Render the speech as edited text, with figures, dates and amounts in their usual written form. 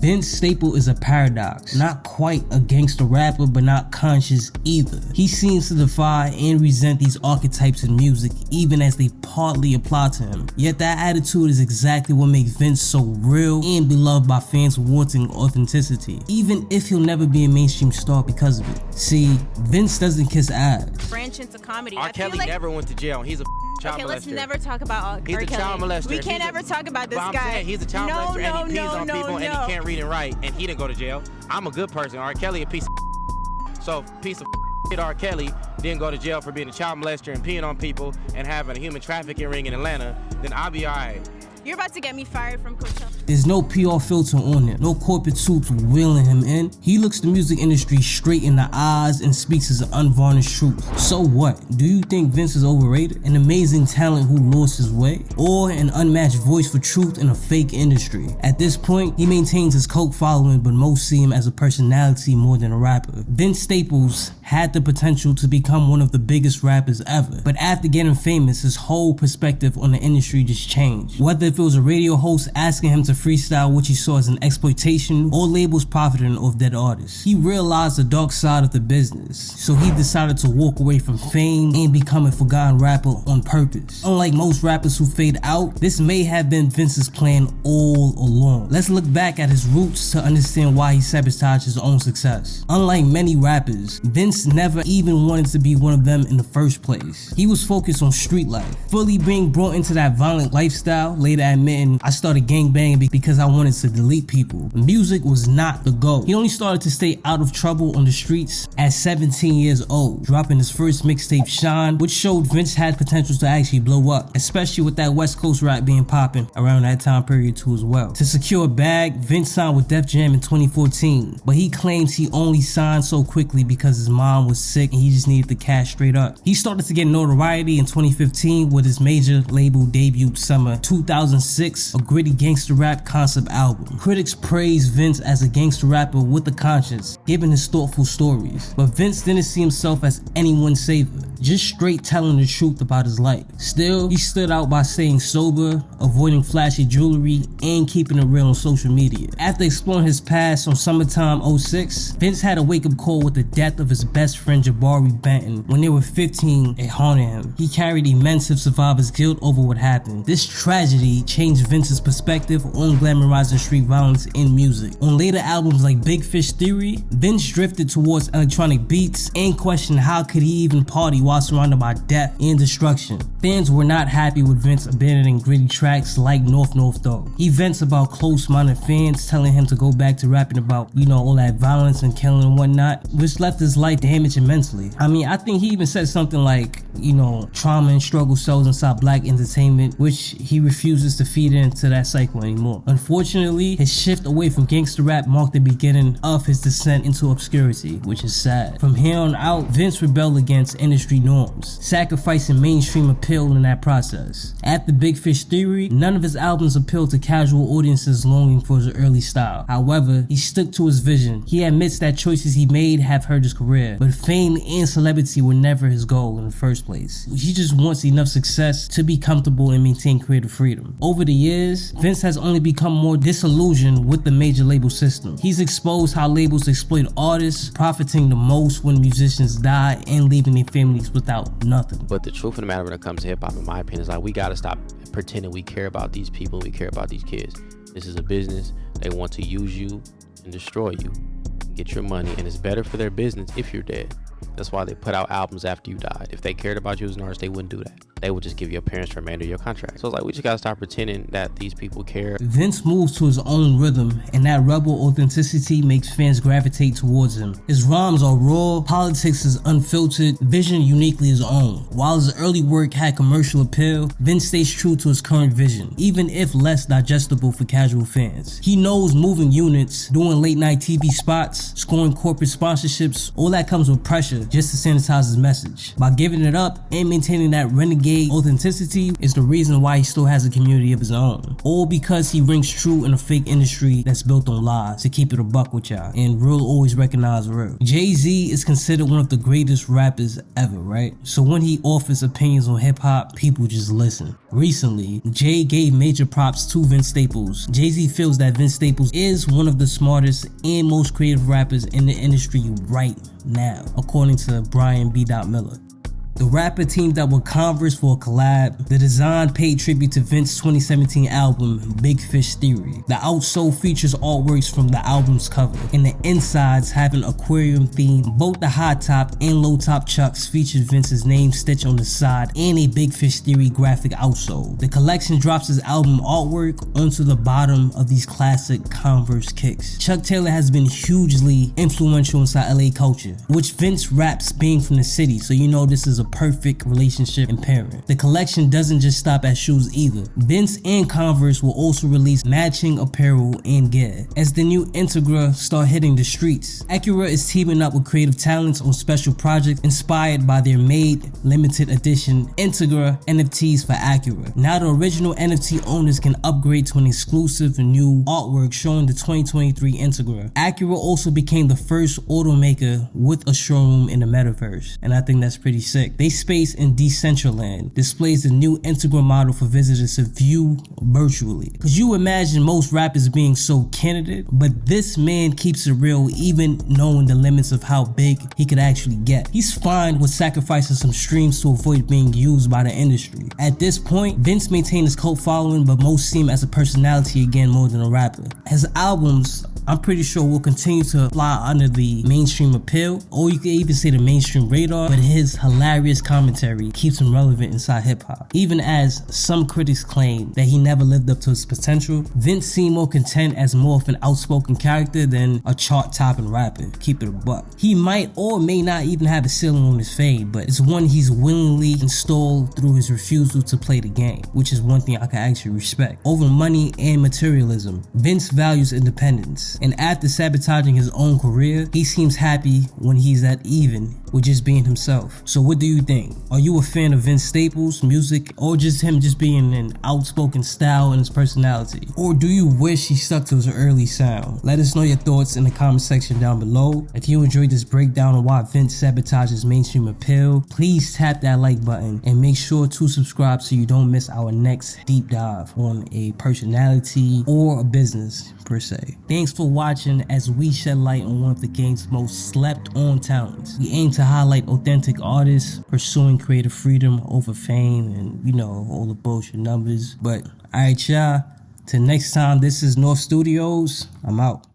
Vince Staples is a paradox. Not quite a gangster rapper, but not conscious either. He seems to defy and resent these archetypes in music, even as they partly apply to him. Yet that attitude is exactly what makes Vince so real and beloved by fans wanting authenticity, even if he'll never be a mainstream star because of it. See, Vince doesn't kiss ass. Branch into comedy. R. Kelly never went to jail. He's a child molester. Let's never talk about R. He's Kelly. a child molester. We can't ever talk about this guy. I'm saying he's a child molester and he pees on people and he can't read and write and he didn't go to jail. I'm a good person. R. Kelly a piece of so piece of shit. R. Kelly didn't go to jail for being a child molester and peeing on people and having a human trafficking ring in Atlanta, then I'll be alright. You're about to get me fired from Coachella. There's no PR filter on him, no corporate suits wheeling him in. He looks the music industry straight in the eyes and speaks his unvarnished truth. So what? Do you think Vince is overrated? An amazing talent who lost his way? Or an unmatched voice for truth in a fake industry? At this point, he maintains his cult following, but most see him as a personality more than a rapper. Vince Staples had the potential to become one of the biggest rappers ever, but after getting famous, his whole perspective on the industry just changed. Whether if it was a radio host asking him to freestyle, which he saw as an exploitation, or labels profiting off dead artists, he realized the dark side of the business, so he decided to walk away from fame and become a forgotten rapper on purpose. Unlike most rappers who fade out, this may have been Vince's plan all along. Let's look back at his roots to understand why he sabotaged his own success. Unlike many rappers, Vince never even wanted to be one of them in the first place. He was focused on street life, fully being brought into that violent lifestyle, later admitting, I started gangbanging because I wanted to delete people. Music was not the goal. He only started to stay out of trouble on the streets at 17 years old, dropping his first mixtape, Shine, which showed Vince had potential to actually blow up, especially with that West Coast rap being popping around that time period too as well. To secure a bag, Vince signed with Def Jam in 2014, but he claims he only signed so quickly because his mom was sick and he just needed the cash straight up. He started to get notoriety in 2015 with his major label debut summer 2006, a gritty gangster rap concept album. Critics praised Vince as a gangster rapper with a conscience, given his thoughtful stories. But Vince didn't see himself as anyone's savior, just straight telling the truth about his life. Still, he stood out by staying sober, avoiding flashy jewelry, and keeping it real on social media. After exploring his past on Summertime 06, Vince had a wake-up call with the death of his best friend Jabari Benton. When they were 15, it haunted him. He carried immense survivor's guilt over what happened. This tragedy changed Vince's perspective on glamorizing street violence in music. On later albums like Big Fish Theory, Vince drifted towards electronic beats and questioned how could he even party while surrounded by death and destruction. Fans were not happy with Vince abandoning gritty tracks like Norf Norf though. He vents about close-minded fans telling him to go back to rapping about, all that violence and killing and whatnot, which left his life damaged immensely. I think he even said something like, trauma and struggle cells inside black entertainment, which he refuses to feed into that cycle anymore. Unfortunately, his shift away from gangster rap marked the beginning of his descent into obscurity, which is sad. From here on out, Vince rebelled against industry norms, sacrificing mainstream appeal in that process. After Big Fish Theory, none of his albums appealed to casual audiences longing for his early style. However, he stuck to his vision. He admits that choices he made have hurt his career, but fame and celebrity were never his goal in the first place. He just wants enough success to be comfortable and maintain creative freedom. Over the years, Vince has only become more disillusioned with the major label system. He's exposed how labels exploit artists, profiting the most when musicians die and leaving their families without nothing. But the truth of the matter when it comes to hip-hop, in my opinion, is we gotta stop pretending we care about these people and we care about these kids. This is a business. They want to use you and destroy you, get your money, and it's better for their business if you're dead. That's why they put out albums after you died. If they cared about you as an artist, they wouldn't do that. They would just give your parents the remainder of your contract. So it's we just gotta stop pretending that these people care. Vince moves to his own rhythm, and that rebel authenticity makes fans gravitate towards him. His rhymes are raw, politics is unfiltered, vision uniquely his own. While his early work had commercial appeal, Vince stays true to his current vision, even if less digestible for casual fans. He knows moving units, doing late night TV spots, scoring corporate sponsorships, all that comes with pressure just to sanitize his message. By giving it up and maintaining that renegade aka authenticity, is the reason why he still has a community of his own. All because he rings true in a fake industry that's built on lies, to keep it a buck with y'all. And real always recognize real. Jay-Z is considered one of the greatest rappers ever, right? So when he offers opinions on hip hop, people just listen. Recently, Jay gave major props to Vince Staples. Jay-Z feels that Vince Staples is one of the smartest and most creative rappers in the industry right now, according to Brian B. Miller. The rapper teamed up with Converse for a collab. The design paid tribute to Vince's 2017 album, Big Fish Theory. The outsole features artworks from the album's cover, and the insides have an aquarium theme. Both the high top and low top chucks featured Vince's name stitched on the side and a Big Fish Theory graphic outsole. The collection drops his album artwork onto the bottom of these classic Converse kicks. Chuck Taylor has been hugely influential inside LA culture, which Vince raps being from the city, so you know this is a perfect relationship and pairing. The collection doesn't just stop at shoes either. Vince and Converse will also release matching apparel and gear as the new Integra start hitting the streets. Acura is teaming up with creative talents on special projects inspired by their made limited edition Integra NFTs for Acura. Now the original NFT owners can upgrade to an exclusive new artwork showing the 2023 Integra. Acura also became the first automaker with a showroom in the metaverse, and I think that's pretty sick. They space in Decentraland displays the new Integra model for visitors to view virtually. Cause you imagine most rappers being so candid, but this man keeps it real even knowing the limits of how big he could actually get. He's fine with sacrificing some streams to avoid being used by the industry. At this point, Vince maintained his cult following, but most see him as a personality again more than a rapper. His albums, I'm pretty sure, will continue to fly under the mainstream appeal, or you could even say the mainstream radar, but his hilarious commentary keeps him relevant inside hip-hop. Even as some critics claim that he never lived up to his potential, Vince seemed more content as more of an outspoken character than a chart-topping rapper. Keep it a buck. He might or may not even have a ceiling on his fame, but it's one he's willingly installed through his refusal to play the game, which is one thing I can actually respect. Over money and materialism, Vince values independence. And after sabotaging his own career, he seems happy when he's at even with just being himself. So what do you think? Are you a fan of Vince Staples' music, or just him just being an outspoken style and his personality? Or do you wish he stuck to his early sound? Let us know your thoughts in the comment section down below. If you enjoyed this breakdown on why Vince sabotages mainstream appeal, please tap that like button and make sure to subscribe so you don't miss our next deep dive on a personality or a business per se. Thanks for watching as we shed light on one of the game's most slept on talents. We aim to highlight authentic artists pursuing creative freedom over fame and, you know, all the bullshit numbers. But alright y'all, till next time, this is Norf Studios. I'm out.